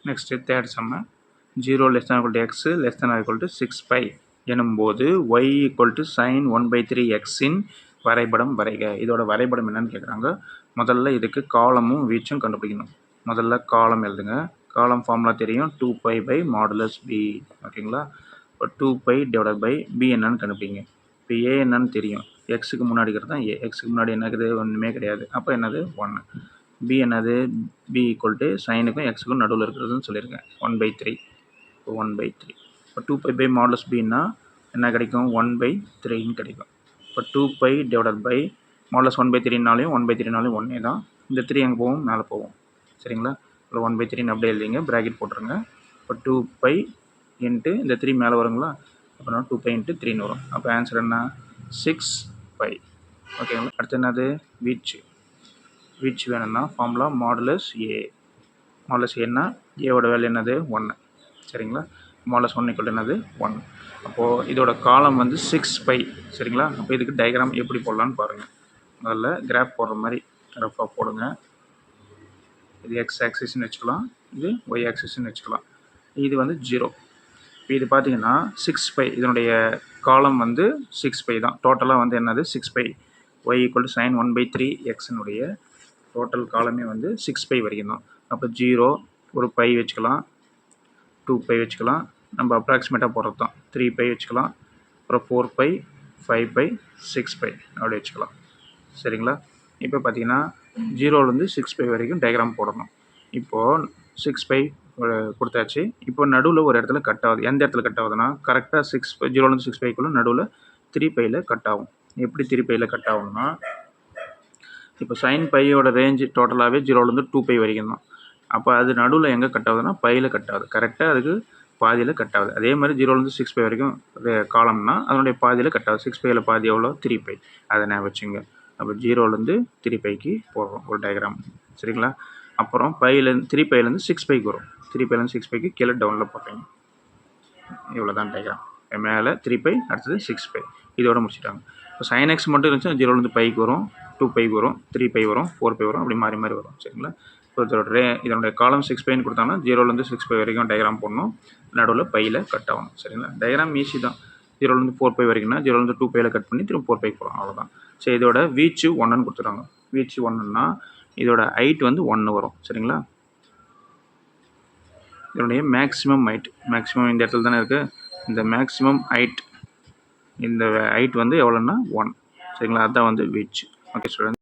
Next third சம்ம 0 less than equal to x less than or equal to 6 pi எனும்போது y equal to sin 1/3 x இன் வரைபடம் வரைக. இதோட வரைபடம் என்னன்னு கேட்குறாங்க. முதல்ல இதுக்கு காலமும் வீச்சும் கண்டுபிடிக்கணும். முதல்ல காலம் எழுதுங்க. காலம் ஃபார்முலா தெரியும், 2 pi by modulus b. ஓகேங்களா? இப்போ 2 pi divided by b என்னன்னு கண்டுபிடிங்க. இப்போ a என்னன்னு தெரியும், எக்ஸுக்கு முன்னாடி இருக்கிறது தான் a. எக்ஸுக்கு முன்னாடி என்னது ஒன்றுமே கிடையாது. அப்போ என்னது 1. b என்னது b ஈக்குவல் டு சைனுக்கும் எக்ஸுக்கும் நடுவில் இருக்கிறதுன்னு சொல்லியிருக்கேன், 1/3. இப்போ 1/3. இப்போ 2 pi by modulus bன்னா என்ன கிடைக்கும், 1/3ன்னு கிடைக்கும். இப்போ 2 pi divided by modulus 1/3னாலையும் 1/3னாலையும் ஒன்றே தான். இந்த 3 எங்கே போகும், மேலே போகும். சரிங்களா? இப்போ 1/3ன்னு அப்படியே எழுதிங்க, ப்ராக்கெட் போட்டுருங்க. இப்போ 2 pi இன்ட்டு இந்த 3 மேலே வருங்களா, அப்புறம் 2 pi இன்ட்டு 3ன்னு வரும். அப்போ ஆன்சர் என்ன, 6 pi. ஓகேங்களா? அடுத்து என்னது, வீச்சு. வீச்சு வேணும்னா ஃபார்முலா மாடுலஸ் ஏ. மாடுலஸ் ஏன்னா ஏவோட வேல்யூ என்னது, 1. சரிங்களா? மாடுலஸ் 1 ஈக்குவல் என்னது 1. அப்போது இதோட காலம் வந்து 6 pi. சரிங்களா? அப்போ இதுக்கு டயக்ராம் எப்படி போடலான்னு பாருங்கள். முதல்ல கிராஃப் போடுற மாதிரி ரஃபாக போடுங்க. இது எக்ஸ் ஆக்சிஸ்ன்னு வச்சுக்கலாம், இது ஒய் ஆக்சிஸ்ன்னு வச்சுக்கலாம். இது வந்து 0. இப்போ இது பார்த்தீங்கன்னா 6 pi. இதனுடைய காலம் வந்து 6 pi தான். டோட்டலாக வந்து என்னது 6 pi. y equal to sine 1/3 எக்ஸினுடைய டோட்டல் காலமே வந்து 6 pi வரைக்கும் தான். அப்போ 0 ஒரு பை வச்சுக்கலாம், 2 pi வச்சுக்கலாம், நம்ம அப்ராக்சிமேட்டாக போடுறது தான். 3 pi வச்சுக்கலாம், அப்புறம் 4 pi, 5 pi, 6 pi அப்படி வச்சுக்கலாம். சரிங்களா? இப்போ பார்த்தீங்கன்னா 0லேருந்து 6 pi வரைக்கும் டயக்ராம் போடணும். இப்போது 6 pi கொடுத்தாச்சு. இப்போ நடுவில் ஒரு இடத்துல கட் ஆகுது. எந்த இடத்துல கட் ஆகுதுன்னா கரெக்டாக 0லேருந்து 6 piக்குள்ள நடுவில் 3 piயில் கட் ஆகும். எப்படி 3 piயில் கட் ஆகும்னா, இப்போ சைன் பையோட ரேஞ்சு டோட்டலாகவே 0லேருந்து 2 pi வரைக்கும் தான். அப்போ அது நடுவில் எங்கே கட் ஆகுதுன்னா பையில் கட் ஆகுது. கரெக்டாக அதுக்கு பாதியில் கட் ஆகுது. அதே மாதிரி 0லேருந்து 6 pi வரைக்கும் காலம்னா அதனுடைய பாதியில் கட் ஆகுது. 6 piயில் பாதி எவ்வளோ, 3 pi. அதை நான் வச்சுங்க. அப்போ 0லேருந்து 3 piக்கு போடுறோம் ஒரு டயக்ராம். சரிங்களா? அப்புறம் 3 piலேருந்து 6 piக்கு வரும். 3 piலேருந்து 6 piக்கு கீழே டவுனில் போடுறீங்க. இவ்வளோ தான் டயக்ராம். மேலே 3 pi, அடுத்தது 6 pi. இதோட முடிச்சுட்டாங்க. இப்போ சைன் எக்ஸ் மட்டும் இருந்துச்சுன்னா 0லேருந்து பைக்கு வரும், 2 pi வரும், 3 pi வரும், 4 pi வரும், அப்படி மாறி மாறி வரும். சரிங்களா? இப்போ இதனுடைய காலம் 6 piன்னு கொடுத்தாங்கன்னா 0லேருந்து 6 pi வரைக்கும் டயக்ராம் போடணும். நடுவில் பையில் கட் ஆகணும். சரிங்களா? டயக்ராம் ஈஸி தான். 0லேருந்து 4 pi வரைக்கும்னா 0லேருந்து 2 piயில் கட் பண்ணி திரும்ப 4 piக்கு போகிறோம், அவ்வளோதான். சரி, இதோட வீச்சு 1ன்னு கொடுத்துருவாங்க. வீச்சு 1ன்னா இதோட ஹைட் வந்து 1 வரும். சரிங்களா? இதனுடைய மேக்ஸிமம் ஹைட், மேக்ஸிமம் இந்த இடத்துல தானே இருக்குது. இந்த மேக்ஸிமம் ஹைட், இந்த ஹைட் வந்து எவ்வளோன்னா 1. சரிங்களா? அதுதான் வந்து வீச்சு. Okay student.